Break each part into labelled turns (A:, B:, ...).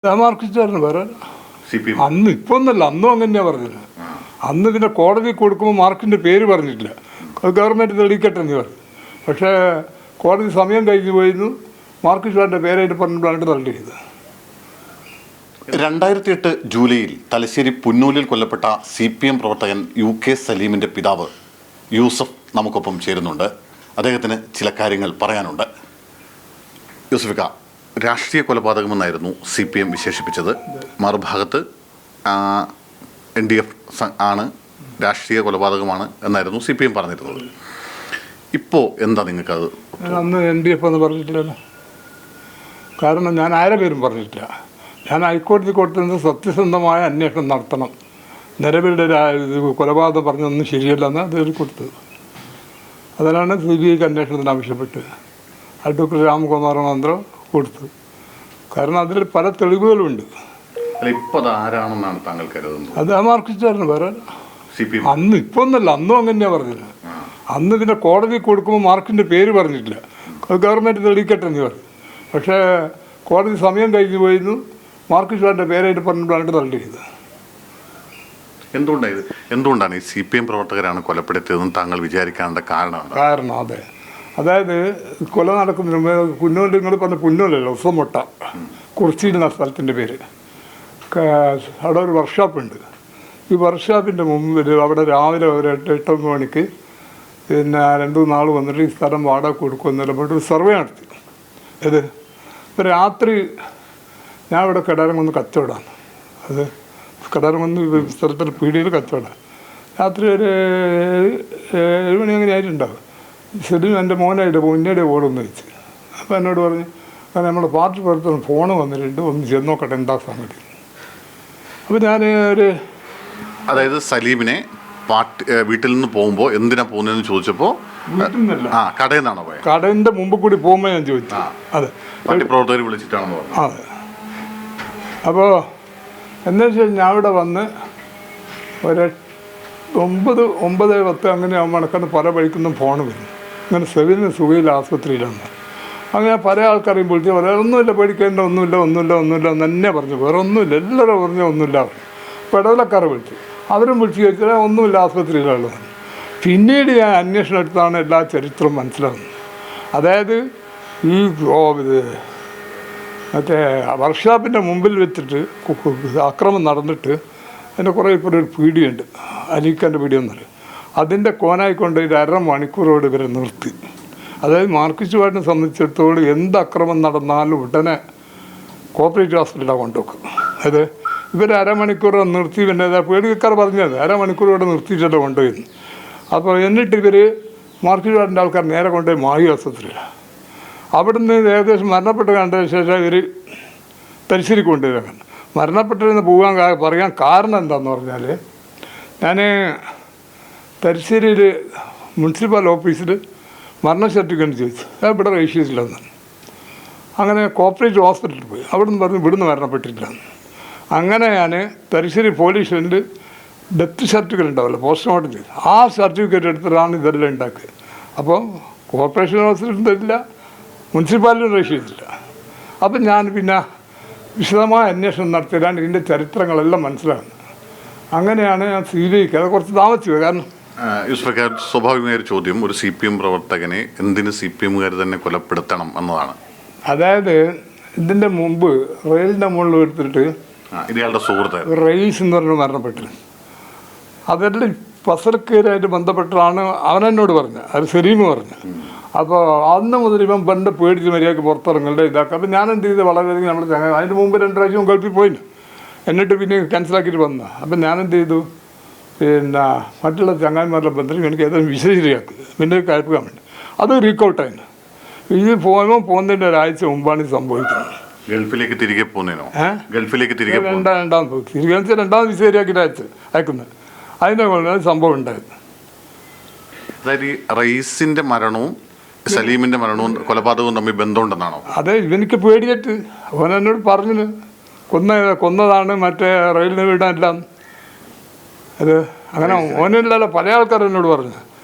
A: മാർക്സിസ്റ്റുകാരന് വേറെ അന്ന് ഇപ്പൊ ഒന്നല്ല, അന്നും അങ്ങനെയാ പറഞ്ഞത്. അന്ന് പിന്നെ കോടതി കൊടുക്കുമ്പോൾ മാർക്കിൻ്റെ പേര് പറഞ്ഞിട്ടില്ല, ഗവൺമെൻറ് തെളിയിക്കട്ടെ എന്ന് പറഞ്ഞു. പക്ഷേ കോടതി സമയം കഴിഞ്ഞു പോയിരുന്നു, മാർക്സിസ്റ്റുകാരുടെ പേരായിട്ട് പറഞ്ഞിട്ടാണ് തള്ളിയത്.
B: 2008 ജൂലൈയിൽ തലശ്ശേരി പുന്നൂലിൽ കൊല്ലപ്പെട്ട CPM പ്രവർത്തകൻ UK സലീമിൻ്റെ പിതാവ് യൂസഫ് നമുക്കൊപ്പം ചേരുന്നുണ്ട്. അദ്ദേഹത്തിന് ചില കാര്യങ്ങൾ പറയാനുണ്ട്. യൂസഫിക്ക, രാഷ്ട്രീയ കൊലപാതകമെന്നായിരുന്നു CPM വിശേഷിപ്പിച്ചത്. മറുഭാഗത്ത് NDF ആണ്, രാഷ്ട്രീയ കൊലപാതകമാണ് എന്നായിരുന്നു CPM പറഞ്ഞിരുന്നത്. ഇപ്പോൾ എന്താ നിങ്ങൾക്കത്?
A: അന്ന് NDF എന്ന് പറഞ്ഞിട്ടില്ലല്ലോ. കാരണം ഞാൻ ആരെ പേരും പറഞ്ഞിട്ടില്ല. ഞാൻ ഹൈക്കോടതി കൊടുത്തത് സത്യസന്ധമായ അന്വേഷണം നടത്തണം, നിലവിലെ കൊലപാതകം പറഞ്ഞൊന്നും ശരിയല്ലെന്ന് അതിൽ കൊടുത്തത്. അതിനാണ് CBIക്ക് അന്വേഷണത്തിന് ആവശ്യപ്പെട്ട് അഡ്വക്കേറ്റ് രാംകുമാർ മന്ത്രം കൊടുത്തു. കാരണം അതിൽ പല തെളിവുകളുണ്ട്. അത് മാർക്സിസ്റ്റുകാരന് വേറെ അന്ന് ഇപ്പൊ ഒന്നല്ല, അന്നും അങ്ങനെയാ പറഞ്ഞത്. അന്ന് പിന്നെ കോടതി കൊടുക്കുമ്പോൾ മാർക്കിൻ്റെ പേര് പറഞ്ഞിട്ടില്ല, ഗവൺമെൻറ് തെളിയിക്കട്ടെ എന്ന് പറഞ്ഞു. പക്ഷേ കോടതി സമയം കഴിഞ്ഞു പോയിരുന്നു, മാർക്സിസ്റ്റുകാരുടെ പേരായിട്ട് പറഞ്ഞിട്ടാണ് തള്ളിയത്.
B: എന്തുകൊണ്ടാണ് ഈ CPM പ്രവർത്തകരാണ് കൊലപ്പെടുത്തിയതെന്ന് താങ്കൾ വിചാരിക്കാനുള്ള കാരണം?
A: അതെ, അതായത് കൊല നടക്കുന്നതിന് മുമ്പ് പുന്നൂൽ, നിങ്ങൾ പറഞ്ഞ പുന്നൂലല്ലോ, ഉസമൊട്ട കുറിച്ചിടുന്ന സ്ഥലത്തിൻ്റെ പേര്. അവിടെ ഒരു വർക്ക്ഷോപ്പുണ്ട്. ഈ വർക്ക്ഷോപ്പിൻ്റെ മുമ്പിൽ അവിടെ രാവിലെ ഒരു 8-9 മണിക്ക് പിന്നെ 2-3 നാൾ വന്നിട്ട് ഈ സ്ഥലം വാടക കൊടുക്കുമെന്നല്ല പറഞ്ഞിട്ട് ഒരു സർവേ നടത്തി. ഇത് രാത്രി ഞാൻ ഇവിടെ കിടാരംകുന്ന് കച്ചവടമാണ്. അത് കിടാരംകുന്ന് സ്ഥലത്തിൻ്റെ പീടികയിൽ കച്ചവടമാണ്. രാത്രി ഒരു 7 മണി അങ്ങനെ ആയിട്ടുണ്ടാവും. ശരിയും എൻ്റെ മോനായിട്ട് മുന്നേടെ ഓടുമെന്ന് വെച്ച്. അപ്പോൾ എന്നോട് പറഞ്ഞു, കാരണം നമ്മുടെ പാർട്ടി പുറത്തുനിന്ന് ഫോണ് വന്നിട്ടുണ്ട്, ഒന്ന് ചെന്ന് നോക്കട്ടെ എന്താ സംഗതി. അപ്പോൾ ഞാൻ
B: അതായത് സലീമിനെ വീട്ടിൽ നിന്ന് പോകുമ്പോൾ എന്തിനാ പോകുന്നതെന്ന് ചോദിച്ചപ്പോൾ
A: വീട്ടിൽ നിന്നല്ല,
B: കടയിൽ നിന്നാണോ പോയത്?
A: കടയിൻ്റെ മുമ്പ് കൂടി പോകുമ്പോൾ ഞാൻ ചോദിച്ചു. അതെ,
B: പാർട്ടി പ്രവർത്തകർ വിളിച്ചിട്ടാണെന്ന് പറഞ്ഞു.
A: അതെ. അപ്പോൾ എന്താ വെച്ചാൽ ഞാൻ ഇവിടെ വന്ന് ഒരു 9-10 അങ്ങനെ ആകുമ്പോൾ നടക്കുന്ന പല വഴിക്കൊന്നും ഫോണ് വരും. ഇങ്ങനെ സെവിന് സുഖയിൽ ആശുപത്രിയിലാണ്. അങ്ങനെ പല ആൾക്കാരെയും വിളിച്ച് പറയാം, ഒന്നുമില്ല, പേടിക്കേണ്ട, ഒന്നുമില്ല എന്ന് തന്നെ പറഞ്ഞു. വേറെ ഒന്നുമില്ല, എല്ലാവരും പറഞ്ഞാൽ ഒന്നുമില്ല. അപ്പോൾ ഇടവലക്കാരെ വിളിച്ചു, അവരും വിളിച്ച് ചോദിച്ചാൽ ഒന്നുമില്ല, ആശുപത്രിയിലുള്ളത്. പിന്നീട് ഞാൻ അന്വേഷണം എടുത്താണ് എല്ലാ ചരിത്രവും മനസ്സിലാകുന്നത്. അതായത് ഈ മറ്റേ വർക്ക്ഷോപ്പിൻ്റെ മുമ്പിൽ വെച്ചിട്ട് അക്രമം നടന്നിട്ട് അതിൻ്റെ കുറേ ഇപ്പോൾ ഒരു പീടിയുണ്ട്, അലീഖാൻ്റെ പീടിയെന്ന് പറയും. അതിൻ്റെ കോനായിക്കൊണ്ട് ഒരു 1/2 മണിക്കൂറോട് ഇവരെ നിർത്തി. അതായത് മാർക്സിസ്റ്റുകാരനെ സംബന്ധിച്ചിടത്തോളം എന്ത് അക്രമം നടന്നാലും ഉടനെ കോപ്പറേറ്റീവ് ഹോസ്പിറ്റലാണ് കൊണ്ടുവെക്കും. അത് ഇവർ 1/2 മണിക്കൂർ നിർത്തി, പിന്നെ പേടിക്കാർ പറഞ്ഞത് 1/2 മണിക്കൂറോടെ നിർത്തിയിട്ടല്ല കൊണ്ടുപോയി. അപ്പോൾ എന്നിട്ട് ഇവർ മാർക്സിസ്റ്റുകാരൻ്റെ ആൾക്കാർ നേരെ കൊണ്ടുപോയി മാഹി ആശുപത്രിയിലാണ്. അവിടുന്ന് ഏകദേശം മരണപ്പെട്ട് കണ്ടതിന് ശേഷം ഇവർ തലശ്ശേരി കൊണ്ടുവരാൻ. മരണപ്പെട്ടതെന്ന് പോകാൻ പറയാൻ കാരണം എന്താണെന്ന് പറഞ്ഞാൽ, ഞാൻ തലശ്ശേരിയിൽ മുനിസിപ്പൽ ഓഫീസിൽ മരണ സർട്ടിഫിക്കറ്റ് ചോദിച്ചു, ഇവിടെ രജിസ്റ്റർ ചെയ്തില്ലെന്ന്. അങ്ങനെ കോപ്പറേറ്റീവ് ഹോസ്പിറ്റലിൽ പോയി, അവിടുന്ന് പറഞ്ഞു ഇവിടുന്ന് മരണപ്പെട്ടിട്ടില്ലെന്ന്. അങ്ങനെ ഞാൻ തലശ്ശേരി പോലീസ് സ്റ്റേഷനിൽ ഡെത്ത് സർട്ടിഫിക്കറ്റ് ഉണ്ടാവില്ല, പോസ്റ്റ്മോർട്ടം ചെയ്തു. ആ സർട്ടിഫിക്കറ്റ് എടുത്തിട്ടാണ് ഇതെല്ലാം ഉണ്ടാക്കിയത്. അപ്പോൾ കോർപ്പറേഷൻ ഹോസ്പിറ്റലും തരില്ല, മുനിസിപ്പാലിറ്റിയും രജിസ്റ്റർ ചെയ്തില്ല. അപ്പം ഞാൻ പിന്നെ വിശദമായ അന്വേഷണം നടത്തിയതാണ് ഇതിൻ്റെ ചരിത്രങ്ങളെല്ലാം മനസ്സിലാകുന്നത്. അങ്ങനെയാണ് ഞാൻ CBIക്ക് അത് കുറച്ച് താമസിച്ചത്. കാരണം
B: യൂസഫിക്ക, സ്വാഭാവികമായ ഒരു ചോദ്യം, ഒരു CPM പ്രവർത്തകനെ എന്തിന് CPMകാർ തന്നെ കൊലപ്പെടുത്തണം എന്നതാണ്.
A: അതായത് ഇതിൻ്റെ മുമ്പ് റെയിലിൻ്റെ മുകളിൽ എടുത്തിട്ട്
B: ഇയാളുടെ സുഹൃത്ത്
A: റയീസ് എന്ന് പറഞ്ഞ് മരണപ്പെട്ടു. അതെല്ലാം ഫസൽക്കേരായിട്ട് ബന്ധപ്പെട്ടാണ് അവനെന്നോട് പറഞ്ഞത്, അത് സലീം പറഞ്ഞു. അപ്പോൾ അന്ന് മുതൽ ഇവൻ പണ്ട് പേടിച്ച് മര്യാദയ്ക്ക് പുറത്തിറങ്ങേണ്ട ഇതാക്കുക. അപ്പോൾ ഞാൻ എന്ത് ചെയ്ത് വളരെയധികം നമ്മൾ അതിന് മുമ്പ് 2 പ്രാവശ്യം ഗൾഫിൽ പോയില്ല, എന്നിട്ട് പിന്നെ ക്യാൻസലാക്കിയിട്ട് വന്ന. അപ്പം ഞാൻ എന്ത് ചെയ്തു, പിന്നെ മറ്റുള്ള ചങ്ങാതിമാരുടെ ബന്ധത്തിൽ എനിക്ക് ഏതായാലും വിശദീകരിയാക്കി പിന്നെ കഴിപ്പിക്കാൻ വേണ്ടി അത് റീക്കൗട്ടായിരുന്നു. ഇത് പോകുന്നതിൻ്റെ ഒരാഴ്ച മുമ്പാണ് ഇത് സംഭവിക്കുന്നത്.
B: ഗൾഫിലേക്ക് തിരികെ പോകുന്നതിനോ? ഗൾഫിലേക്ക്
A: രണ്ടാമത് വിശദീകരിയാക്കിയിട്ട് അയക്കുന്നത്. അതിൻ്റെ കൊണ്ടാണ് സംഭവം ഉണ്ടായത്.
B: അതായത് ഈ റയീസിൻ്റെ മരണവും സലീമിൻ്റെ മരണവും കൊലപാതകവും തമ്മിൽ ബന്ധമുണ്ടെന്നാണോ?
A: അതെ, ഇവനിക്ക് പേടിയായിട്ട് അവൻ എന്നോട് പറഞ്ഞു കൊന്നതാണ് മറ്റേ റെയിലിന് വീടാനില്ല. അത് അങ്ങനെ ഓനില്ലല്ലോ, പല ആൾക്കാർ എന്നോട് പറഞ്ഞു.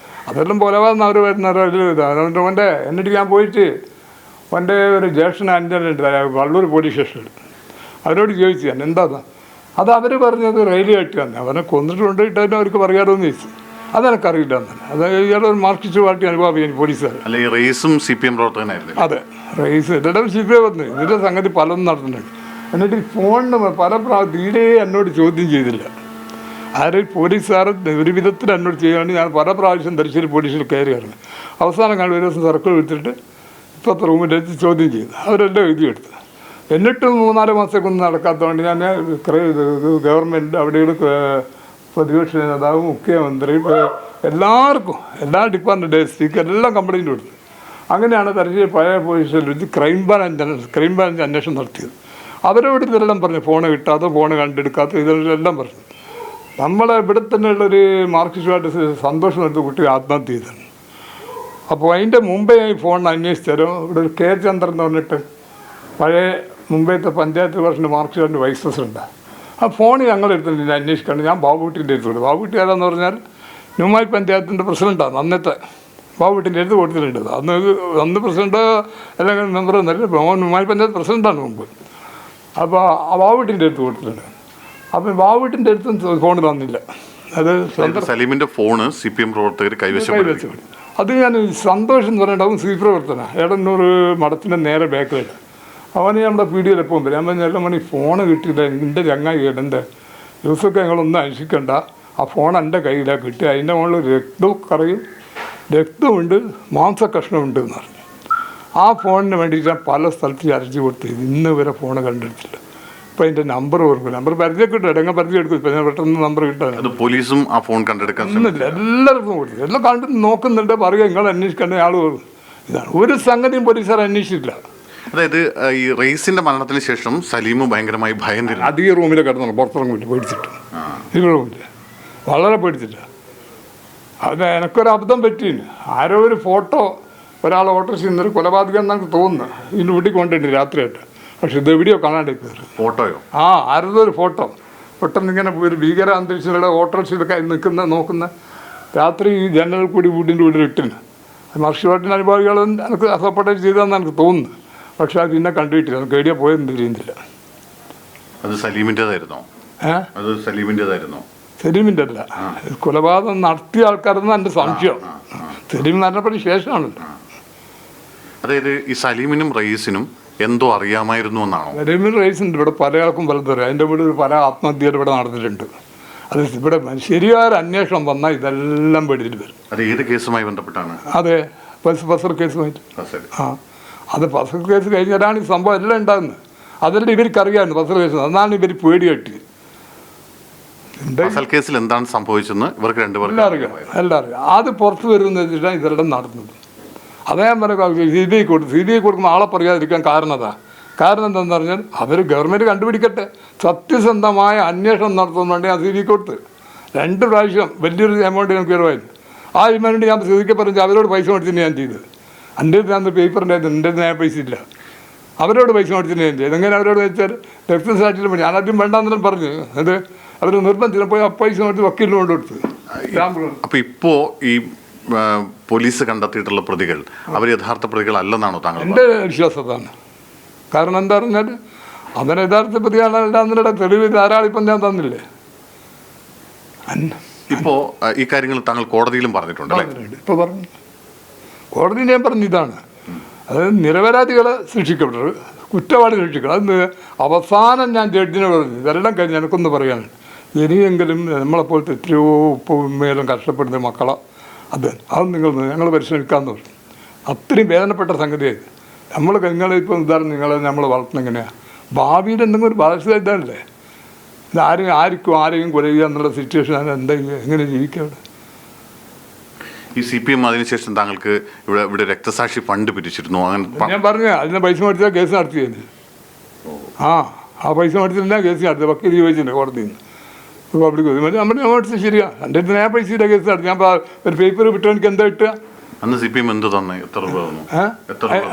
A: അതെല്ലാം കൊലപാതകം അവർ വരുന്ന റെയിൽ ഇതാണ്. എന്നിട്ട് ഞാൻ പോയിട്ട് എൻ്റെ ഒരു ജ്യേഷ്ഠൻ അഞ്ചനുണ്ട് വള്ളൂർ പോലീസ് സ്റ്റേഷനിൽ. അവരോട് ചോദിച്ചു ഞാൻ എന്താ അത് അവർ പറഞ്ഞത് റെയിൽവേ ആയിട്ടാണ് അവനെ കൊന്നിട്ട് കൊണ്ടുപോയിട്ടായിട്ട് അവർക്ക് പറയാറോന്ന് ചോദിച്ചു. അതെനിക്കറിയില്ല എന്നല്ല. അത് ഇയാളെ ഒരു മാർക്സിസ്റ്റ് പാർട്ടി അനുഭവം പോലീസുകാർ.
B: അല്ല, ഈ റേസും CPM പ്രവർത്തകനായിരുന്നു.
A: അതെ, റേസ് എല്ലാവരും CPM വന്നു. ഇതിൻ്റെ സംഗതി പലതും നടത്തുന്നുണ്ട്. എന്നിട്ട് ഫോണിന് തീരെ എന്നോട് ചോദ്യം ചെയ്തില്ല. ആരും പോലീസുകാർ ഒരു വിധത്തിൽ എന്നോട് ചെയ്യുകയാണെങ്കിൽ ഞാൻ പല പ്രാവശ്യം തലശ്ശേരി പോലീസിൽ കയറിയായിരുന്നു. അവസാനം കാണും ഒരു ദിവസം സർക്കിൾ എടുത്തിട്ട് ഇപ്പോഴത്തെ റൂമിലെത്തി ചോദ്യം ചെയ്തു. അവരെല്ലാം എഴുതിയെടുത്ത്. എന്നിട്ടും 3-4 മാസത്തേക്കൊന്നും നടക്കാത്തതുകൊണ്ട് ഞാൻ ഗവൺമെൻറ് അവിടെ പ്രതിപക്ഷ നേതാവ്, മുഖ്യമന്ത്രി, എല്ലാവർക്കും എല്ലാ ഡിപ്പാർട്ട്മെൻറ്റ് SPക്ക് എല്ലാം കംപ്ലയിൻറ്റ് കൊടുത്തു. അങ്ങനെയാണ് തലശ്ശേരി പഴയ പോലീസിൽ വെച്ച് ക്രൈം ബ്രാഞ്ച് അന്വേഷണം നടത്തിയത്. അവരോട് ഇതെല്ലാം പറഞ്ഞു, ഫോണ് കിട്ടാത്ത, ഫോണ് കണ്ടെടുക്കാത്ത, ഇതെല്ലാം പറഞ്ഞു. നമ്മളെ ഇവിടെ തന്നെയുള്ളൊരു മാർക്സിസ്റ്റ് പാർട്ടി സന്തോഷം എടുത്ത് കുട്ടി ആത്മഹത്യ ചെയ്തതാണ്. അപ്പോൾ അതിൻ്റെ മുമ്പേ ഈ ഫോൺ അന്വേഷിച്ചാലും ഇവിടെ ഒരു K. ചന്ദ്രൻ എന്ന് പറഞ്ഞിട്ട് പഴയ മുംബൈത്തെ പഞ്ചായത്ത് പ്രസിഡന്റ് മാർക്സിസ്റ്റ് വൈസ് പ്രസിഡൻ്റാണ്. ആ ഫോൺ ഞങ്ങളെടുത്തിട്ട് അന്വേഷിക്കണം. ഞാൻ ബാബുകുട്ടീൻ്റെ അടുത്ത് കൊടുത്തു. ബാബുകുട്ടി ആരാന്ന് പറഞ്ഞാൽ ന്യൂമായി പഞ്ചായത്തിൻ്റെ പ്രസിഡൻ്റാണ്. അന്നത്തെ ബാബുകുട്ടീൻ്റെ അടുത്ത് കൊടുത്തിട്ടുണ്ട്. അന്ന് പ്രസിഡന്റ് അല്ലെങ്കിൽ മെമ്പർ എന്നല്ല, ന്യൂമായി പഞ്ചായത്ത് പ്രസിഡൻ്റാണ് മുമ്പ്. അപ്പോൾ ആ ബാബുകുട്ടീൻ്റെ അടുത്ത് കൊടുത്തിട്ടുണ്ട്. അപ്പം ബാബുകുട്ടീൻ്റെ അടുത്തും ഫോൺ തന്നില്ല. അത്
B: സലീമിൻ്റെ ഫോണ് CPM പ്രവർത്തകർ കൈവശം.
A: അത് ഞാൻ സന്തോഷം എന്ന് പറഞ്ഞിട്ടുണ്ടാവും. പ്രവർത്തന എടന്നൂറ് മഠത്തിൻ്റെ നേരെ ബാക്കിലായിട്ട് അവന് നമ്മുടെ PDയിൽ എപ്പോൾ വരും. ഞാൻ പറഞ്ഞ മണി ഫോണ് കിട്ടിയില്ല, എൻ്റെ ചങ്ങായി എൻ്റെ ദിവസമൊക്കെ ഞങ്ങളൊന്നും അന്വേഷിക്കണ്ട, ആ ഫോൺ എൻ്റെ കയ്യിലാണ് കിട്ടി. അതിൻ്റെ മുകളിൽ രക്തവും കറിയും രക്തമുണ്ട്, മാംസക്കഷ്ണമുണ്ട് എന്ന് പറഞ്ഞു. ആ ഫോണിന് വേണ്ടിയിട്ട് ഞാൻ പല സ്ഥലത്ത് അരച്ചു കൊടുത്ത് ഇന്ന് വരെ ഫോണ് കണ്ടെടുത്തില്ല. ഇപ്പം അതിൻ്റെ നമ്പർ ഓർക്കും. നമ്പർ പരിചയം കിട്ടും, ഇടങ്ങ പരിചയം എടുക്കും. ഇപ്പം ഞാൻ പെട്ടെന്ന് നമ്പർ കിട്ടാൻ
B: പോലീസും ആ ഫോൺ കണ്ടെടുക്കാൻ
A: ഒന്നുമില്ല. എല്ലാവർക്കും കൊടുത്തു. എല്ലാം കണ്ട് നോക്കുന്നുണ്ട്. പറയുക നിങ്ങൾ അന്വേഷിക്കേണ്ട ആൾ ഇതാണ്. ഒരു സംഗതിയും പോലീസുകാർ അന്വേഷിച്ചിട്ടില്ല.
B: അതായത് ഈ റേസിന്റെ മരണത്തിന് ശേഷം സലീം ഭയങ്കരമായി ഭയന്നിരുന്നു.
A: അധികം റൂമിൽ കിടന്നു, പുറത്തിറങ്ങില്ല, പേടിച്ചിട്ട്. ഈ റൂമിൽ വളരെ പേടിച്ചില്ല. അത് എനിക്കൊരു അബദ്ധം പറ്റീന്. ആരോ ഒരു ഫോട്ടോ ഒരാൾ ഓട്ടോറിക്ഷയിൽ നിന്നൊരു കൊലപാതകം എന്നാണ് തോന്നുന്നത്. ഇതിൻ്റെ വീട്ടിൽ കൊണ്ടുണ്ട് രാത്രിയായിട്ട്. പക്ഷെ ഇത് എവിടെയോ കാണാണ്ട്
B: ഫോട്ടോയോ?
A: ആരോ ഒരു ഫോട്ടോ പെട്ടെന്ന് ഇങ്ങനെ ഒരു ഭീകര അന്തരീക്ഷത്തിലൂടെ ഓട്ടോറിക്ഷയിലൊക്കെ നോക്കുന്ന രാത്രി ഈ ജനൽ കൂടി വീടിൻ്റെ ഉള്ളിൽ ഇട്ടിന്. മാർക്സിസ്റ്റ് അനുഭാവികൾ എനിക്ക് സപ്പോർട്ട് ചെയ്തതെന്ന് എനിക്ക് തോന്നുന്നു. പക്ഷെ അത് പിന്നെ കണ്ടുകിട്ടില്ല. എനിക്ക് എവിടെയാ പോയെന്ന് തിരിയുന്നില്ല.
B: അത് സലീമിൻ്റെതായിരുന്നോ? അത് സലീമിൻ്റെതായിരുന്നോ?
A: സലീമിൻ്റെ അല്ല, കൊലപാതകം നടത്തിയ ആൾക്കാരെന്ന് എൻ്റെ സംശയം. സലീം മരണപ്പെട്ട ശേഷമാണല്ലോ.
B: അതായത് ഈ സലീമിനും റയീസിനും എന്തോ അറിയാമായിരുന്നു എന്നാണോ?
A: സലീമിനും റയീസിൻ്റെ ഇവിടെ പല ആൾക്കും പലതും അറിയാം. അതിൻ്റെ വീട് പല ആത്മഹത്യകൾ ഇവിടെ നടന്നിട്ടുണ്ട്. അത് ഇവിടെ ശരിയായ അന്വേഷണം വന്നാൽ ഇതെല്ലാം പെടിയിട്ട് വരും.
B: അത് ഏത് കേസുമായി ബന്ധപ്പെട്ടാണ്?
A: അതെ, ഫസർ കേസുമായിട്ട്. അത് ഫസൽ കേസ് കഴിഞ്ഞാലാണ് ഈ സംഭവം എല്ലാം ഉണ്ടാകുന്നത്. അതെല്ലാം ഇവർക്കറിയാമായിരുന്നു ഫസൽ കേസ്. അതാണ് ഇവർ പേടിയായിട്ട്.
B: ഫസൽ കേസിൽ എന്താണ് സംഭവിച്ചെന്ന് ഇവർക്ക് രണ്ടുപേർക്കും
A: എല്ലാം അറിയാം. അത് പുറത്ത് വരുമെന്ന് വെച്ചിട്ടാണ് ഇതെല്ലാം നടന്നത്. അതേ ഞാൻ പറഞ്ഞ CBI കൊടുക്കുമ്പോൾ ആളെ പറയാതിരിക്കാൻ കാരണം എന്താണെന്ന് പറഞ്ഞാൽ അവർ ഗവൺമെൻറ് കണ്ടുപിടിക്കട്ടെ, സത്യസന്ധമായ അന്വേഷണം നടത്തുന്ന വേണ്ടി ഞാൻ CBI കൊടുത്ത് 2 പ്രാവശ്യം വലിയൊരു എമൗണ്ട് എനിക്ക് ഉയർവായിരുന്നു. ആ എമൗണ്ട് ഞാൻ CBI പറഞ്ഞാൽ അവരോട് പൈസ മേടിച്ചിട്ട് ഞാൻ ചെയ്തത്. എൻ്റെ ഞാൻ പേപ്പറിൻ്റെ എൻ്റെ ഞാൻ പൈസ ഇല്ല, അവരോട് പൈസ മേടിച്ചിട്ട് ഞാൻ ചെയ്തത്. എങ്ങനെ അവരോട് വെച്ചാൽ രക്തസാക്ഷിയിൽ ഞാൻ ആദ്യം വേണ്ടാന്നെല്ലാം പറഞ്ഞു. അത് അവർ നിർബന്ധിച്ചിട്ട് പോയി ആ പൈസ മേടിച്ച് വക്കീലിന് കൊണ്ട് കൊടുത്ത്.
B: അപ്പോൾ ഇപ്പോൾ ഈ പോലീസ് കണ്ടെത്തിയിട്ടുള്ള പ്രതികൾ അവർ യഥാർത്ഥ പ്രതികളല്ലെന്നാണോ താങ്കൾ?
A: എൻ്റെ വിശ്വാസം അതാണ്. കാരണം എന്താ പറഞ്ഞാൽ അവൻ യഥാർത്ഥ പ്രതികളല്ലാന്നിടെ തെളിവ് ധാരാളം ഇപ്പം ഞാൻ തന്നില്ലേ.
B: ഇപ്പോൾ ഈ കാര്യങ്ങൾ താങ്കൾ കോടതിയിലും പറഞ്ഞിട്ടുണ്ടല്ലേ?
A: ഇപ്പോൾ പറഞ്ഞു, കോടതി ഞാൻ പറഞ്ഞു ഇതാണ്. അതായത് നിരപരാധികളെ ശിക്ഷിക്കപ്പെട്ടത്, കുറ്റവാളി ശിക്ഷിക്കണം. അത് അവസാനം ഞാൻ ജഡ്ജിനോട് പറഞ്ഞു ഇതെല്ലാം കഴിഞ്ഞ് എനിക്കൊന്ന് പറയാനുണ്ട്. ഇനിയെങ്കിലും നമ്മളെപ്പോലത്തെ എത്രയോ ഉപ്പുമേലും കഷ്ടപ്പെടുന്ന മക്കളെ അത് ഞങ്ങൾ പരിശ്രമിക്കാമെന്ന് പറഞ്ഞു. അത്രയും വേദനപ്പെട്ട സംഗതിയായത്. നിങ്ങളിപ്പോൾ ഉദാഹരണം നമ്മൾ വളർത്തുന്ന എങ്ങനെയാണ് ഭാവിയിൽ എന്തെങ്കിലും ഒരു ബാധ്യത ഇതല്ലേ. ഇത് ആരെയും കൊല ചെയ്യുക എന്നുള്ള സിറ്റുവേഷൻ എന്തെങ്കിലും എങ്ങനെ ജീവിക്കുക അവിടെ?
B: ഈ CPM അതിനുശേഷം താങ്കൾക്ക് ഇവിടെ രക്തസാക്ഷി ഫണ്ട് പിരിച്ചിരുന്നു. അങ്ങനെ
A: ഞാൻ പറഞ്ഞു അതിന് പൈസ മേടിച്ചാൽ കേസ് നടത്തിയത്. ആ പൈസ മേടിച്ചില്ല കേസ് നടത്തിയത്. വക്കീൽ ചോദിച്ചിട്ടുണ്ട് കോടതിയിൽ നിന്ന്. പബ്ലിക് നമ്മുടെ മേടിച്ചത് ശരിയാ. എൻ്റെ അടുത്ത് ഞാൻ പൈസയുടെ കേസ് നടത്തി. ഞാൻ ഒരു പേപ്പർ വിട്ടു. എനിക്ക് എന്താ കിട്ടുക?
B: അന്ന് CPM എന്ത് തന്നെ? എത്ര രൂപ?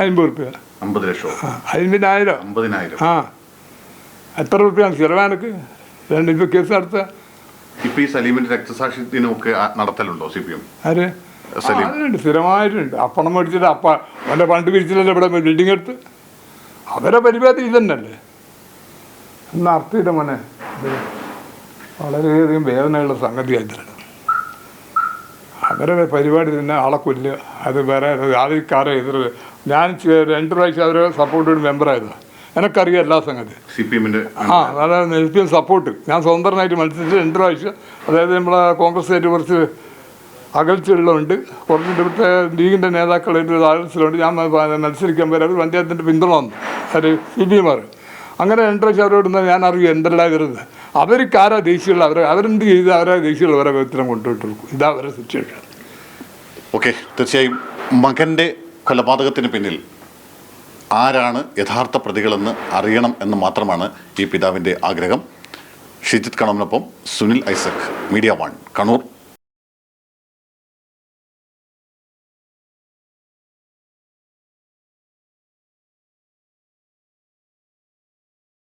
A: 50 റുപ്യ.
B: 50 ലക്ഷം?
A: 50,000.
B: 50,000.
A: എത്ര റുപ്യാണ് ചിലവാനക്ക് ഇപ്പോൾ കേസ് നടത്തുക?
B: ഇപ്പം ഈ സലീമിൻ്റെ രക്തസാക്ഷിത്തിനൊക്കെ നടത്തലുണ്ടോ CPM?
A: ആര്? അതുണ്ട്, സ്ഥിരമായിട്ടുണ്ട്. പണം മേടിച്ചിട്ട് അവൻ്റെ ഫണ്ട് പിരിച്ചില്ലല്ലോ ഇവിടെ ബിൽഡിംഗ് എടുത്ത്. അവരെ പരിപാടി ഇതന്നെയല്ലേ. ഇന്ന് അർത്ഥയുടെ മോനെ ഇത് വളരെയധികം വേദനയുള്ള സംഗതിയായിട്ടാണ്. അവരുടെ പരിപാടി തന്നെ ആളെ കൊല്ലുക, അത് വേറെ ആദ്യക്കാരെ എതിർ. ഞാൻ 2 പ്രാവശ്യം അവരെ സപ്പോർട്ട് മെമ്പറായിരുന്നു, എനിക്കറിയാം എല്ലാ സംഗതി.
B: CPM
A: അതായത് CPM സപ്പോർട്ട് ഞാൻ സ്വതന്ത്രനായിട്ട് മത്സരിച്ച് 2 പ്രാവശ്യം. അതായത് നമ്മളെ കോൺഗ്രസ്സായിട്ട് കുറച്ച് അകൽച്ചയുള്ളതുകൊണ്ട്, കുറച്ചിട്ട് ഇവിടുത്തെ ലീഗിൻ്റെ നേതാക്കളായിട്ട് അകൽച്ചയുണ്ട്. ഞാൻ മത്സരിക്കാൻ വരെ അവർ പഞ്ചായത്തിൻ്റെ പിന്തുണ വന്നു, അവർ CPM. അങ്ങനെ 2 പ്രാവശ്യം അവരോട് ഞാൻ അറിയും എന്തെല്ലാം വരുന്നത്. അവർക്ക് ആരാ ദേശീയമുള്ള അവരെന്ത് ചെയ്ത് അവരാ ദേശീയമുള്ള അവരെ വ്യക്തിനെ കൊണ്ടുപോയിട്ട് കൊടുക്കും. ഇതാ അവരെ സിറ്റുവേഷൻ.
B: ഓക്കെ, തീർച്ചയായും മകൻ്റെ കൊലപാതകത്തിന് പിന്നിൽ ആരാണ് യഥാർത്ഥ പ്രതികളെന്ന് അറിയണം എന്ന് മാത്രമാണ് ഈ പിതാവിൻ്റെ ആഗ്രഹം. ഷിജിത് കണമിനൊപ്പം സുനിൽ ഐസക്, മീഡിയ 1 കണ്ണൂർ.